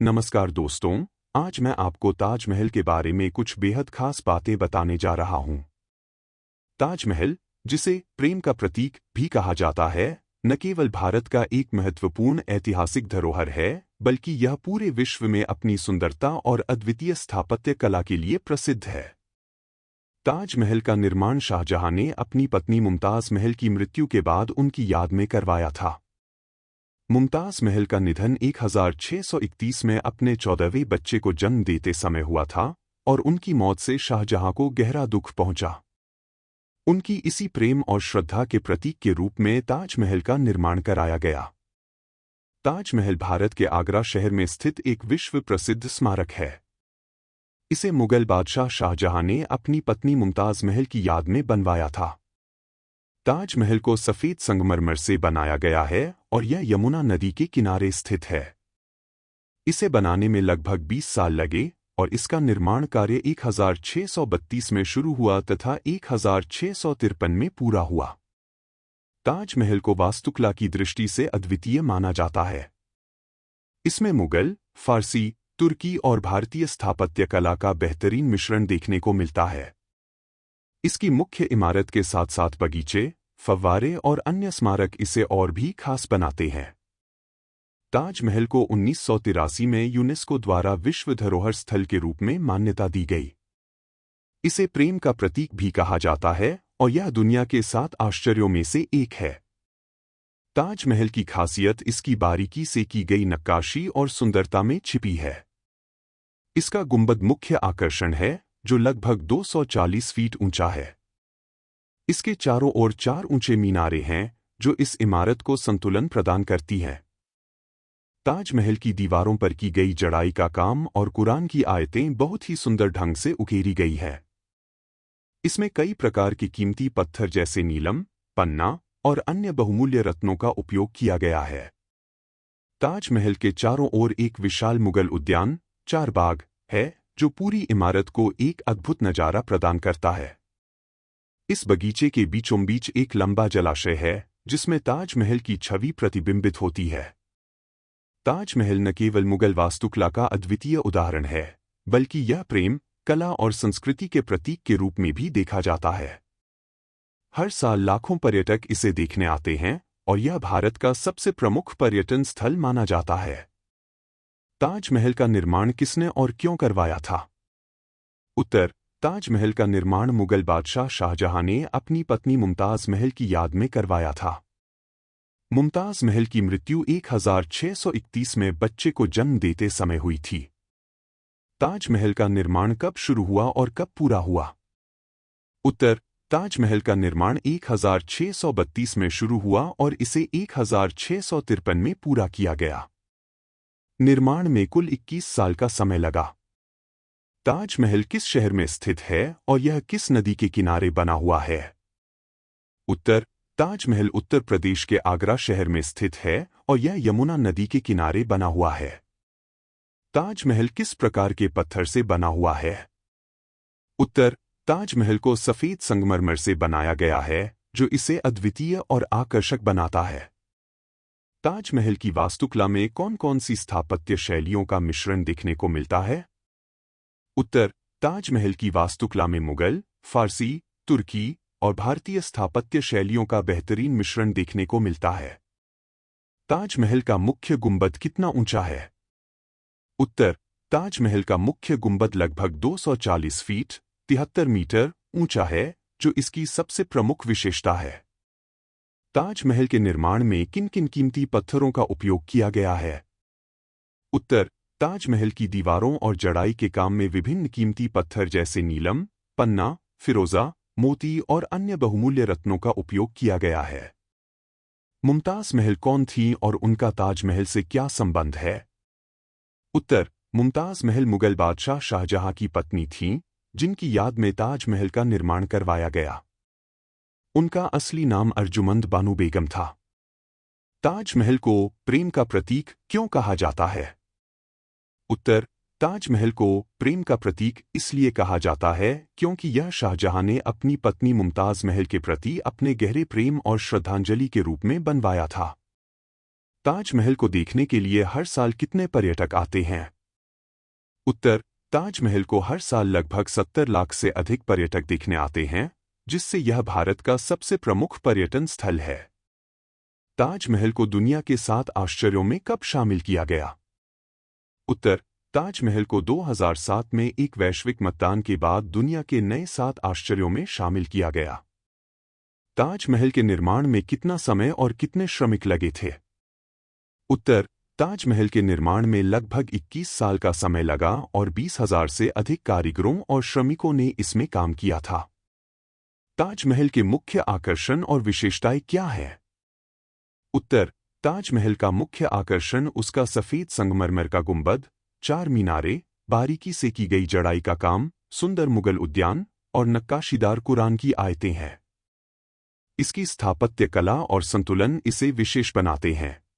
नमस्कार दोस्तों, आज मैं आपको ताजमहल के बारे में कुछ बेहद खास बातें बताने जा रहा हूं। ताजमहल, जिसे प्रेम का प्रतीक भी कहा जाता है, न केवल भारत का एक महत्वपूर्ण ऐतिहासिक धरोहर है, बल्कि यह पूरे विश्व में अपनी सुंदरता और अद्वितीय स्थापत्य कला के लिए प्रसिद्ध है। ताजमहल का निर्माण शाहजहां ने अपनी पत्नी मुमताज महल की मृत्यु के बाद उनकी याद में करवाया था। मुमताज महल का निधन 1631 में अपने 14वें बच्चे को जन्म देते समय हुआ था और उनकी मौत से शाहजहां को गहरा दुख पहुंचा। उनकी इसी प्रेम और श्रद्धा के प्रतीक के रूप में ताजमहल का निर्माण कराया गया। ताजमहल भारत के आगरा शहर में स्थित एक विश्व प्रसिद्ध स्मारक है। इसे मुगल बादशाह शाहजहां ने अपनी पत्नी मुमताज महल की याद में बनवाया था। ताजमहल को सफेद संगमरमर से बनाया गया है और यह यमुना नदी के किनारे स्थित है। इसे बनाने में लगभग 20 साल लगे और इसका निर्माण कार्य 1632 में शुरू हुआ तथा 1653 में पूरा हुआ। ताजमहल को वास्तुकला की दृष्टि से अद्वितीय माना जाता है। इसमें मुगल, फारसी, तुर्की और भारतीय स्थापत्य कला का बेहतरीन मिश्रण देखने को मिलता है। इसकी मुख्य इमारत के साथ साथ बगीचे, फव्वारे और अन्य स्मारक इसे और भी खास बनाते हैं। ताजमहल को 1983 में यूनेस्को द्वारा विश्व धरोहर स्थल के रूप में मान्यता दी गई। इसे प्रेम का प्रतीक भी कहा जाता है और यह दुनिया के 7 आश्चर्यों में से एक है। ताजमहल की खासियत इसकी बारीकी से की गई नक्काशी और सुंदरता में छिपी है। इसका गुंबद मुख्य आकर्षण है, जो लगभग 240 फीट ऊंचा है। इसके चारों ओर 4 ऊंचे मीनारे हैं, जो इस इमारत को संतुलन प्रदान करती हैं। ताजमहल की दीवारों पर की गई जड़ाई का काम और कुरान की आयतें बहुत ही सुंदर ढंग से उकेरी गई है। इसमें कई प्रकार के कीमती पत्थर जैसे नीलम, पन्ना और अन्य बहुमूल्य रत्नों का उपयोग किया गया है। ताजमहल के चारों ओर एक विशाल मुगल उद्यान, चार बाग, है, जो पूरी इमारत को एक अद्भुत नजारा प्रदान करता है। इस बगीचे के बीचों बीच एक लंबा जलाशय है, जिसमें ताजमहल की छवि प्रतिबिंबित होती है। ताजमहल न केवल मुगल वास्तुकला का अद्वितीय उदाहरण है, बल्कि यह प्रेम, कला और संस्कृति के प्रतीक के रूप में भी देखा जाता है। हर साल लाखों पर्यटक इसे देखने आते हैं और यह भारत का सबसे प्रमुख पर्यटन स्थल माना जाता है। ताजमहल का निर्माण किसने और क्यों करवाया था? उत्तर: ताजमहल का निर्माण मुगल बादशाह शाहजहां ने अपनी पत्नी मुमताज महल की याद में करवाया था। मुमताज महल की मृत्यु 1631 में बच्चे को जन्म देते समय हुई थी। ताजमहल का निर्माण कब शुरू हुआ और कब पूरा हुआ? उत्तर: ताजमहल का निर्माण 1632 में शुरू हुआ और इसे 1653 में पूरा किया गया। निर्माण में कुल 21 साल का समय लगा। ताजमहल किस शहर में स्थित है और यह किस नदी के किनारे बना हुआ है? उत्तर: ताजमहल उत्तर प्रदेश के आगरा शहर में स्थित है और यह यमुना नदी के किनारे बना हुआ है। ताजमहल किस प्रकार के पत्थर से बना हुआ है? उत्तर: ताजमहल को सफेद संगमरमर से बनाया गया है, जो इसे अद्वितीय और आकर्षक बनाता है। ताजमहल की वास्तुकला में कौन-कौन सी स्थापत्य शैलियों का मिश्रण देखने को मिलता है? उत्तर: ताजमहल की वास्तुकला में मुगल, फारसी, तुर्की और भारतीय स्थापत्य शैलियों का बेहतरीन मिश्रण देखने को मिलता है। ताजमहल का मुख्य गुंबद कितना ऊंचा है? उत्तर: ताजमहल का मुख्य गुंबद लगभग 240 फीट 73 मीटर ऊंचा है, जो इसकी सबसे प्रमुख विशेषता है। ताजमहल के निर्माण में किन-किन कीमती पत्थरों का उपयोग किया गया है? उत्तर: ताजमहल की दीवारों और जड़ाई के काम में विभिन्न कीमती पत्थर जैसे नीलम, पन्ना, फिरोजा, मोती और अन्य बहुमूल्य रत्नों का उपयोग किया गया है। मुमताज महल कौन थी और उनका ताजमहल से क्या संबंध है? उत्तर: मुमताज महल मुगल बादशाह शाहजहां की पत्नी थीं, जिनकी याद में ताजमहल का निर्माण करवाया गया। उनका असली नाम अर्जुमंद बानो बेगम था। ताजमहल को प्रेम का प्रतीक क्यों कहा जाता है? उत्तर: ताजमहल को प्रेम का प्रतीक इसलिए कहा जाता है क्योंकि यह शाहजहां ने अपनी पत्नी मुमताज महल के प्रति अपने गहरे प्रेम और श्रद्धांजलि के रूप में बनवाया था। ताजमहल को देखने के लिए हर साल कितने पर्यटक आते हैं? उत्तर, ताजमहल को हर साल लगभग 70 लाख से अधिक पर्यटक देखने आते हैं, जिससे यह भारत का सबसे प्रमुख पर्यटन स्थल है। ताजमहल को दुनिया के 7 आश्चर्यों में कब शामिल किया गया? उत्तर, ताजमहल को 2007 में एक वैश्विक मतदान के बाद दुनिया के नए 7 आश्चर्यों में शामिल किया गया। ताजमहल के निर्माण में कितना समय और कितने श्रमिक लगे थे? उत्तर, ताजमहल के निर्माण में लगभग 21 साल का समय लगा और 20,000 से अधिक कारीगरों और श्रमिकों ने इसमें काम किया था। ताजमहल के मुख्य आकर्षण और विशेषताएं क्या है? उत्तर, ताजमहल का मुख्य आकर्षण उसका सफेद संगमरमर का गुंबद, 4 मीनारें, बारीकी से की गई जड़ाई का काम, सुंदर मुगल उद्यान और नक्काशीदार कुरान की आयतें हैं। इसकी स्थापत्य कला और संतुलन इसे विशेष बनाते हैं।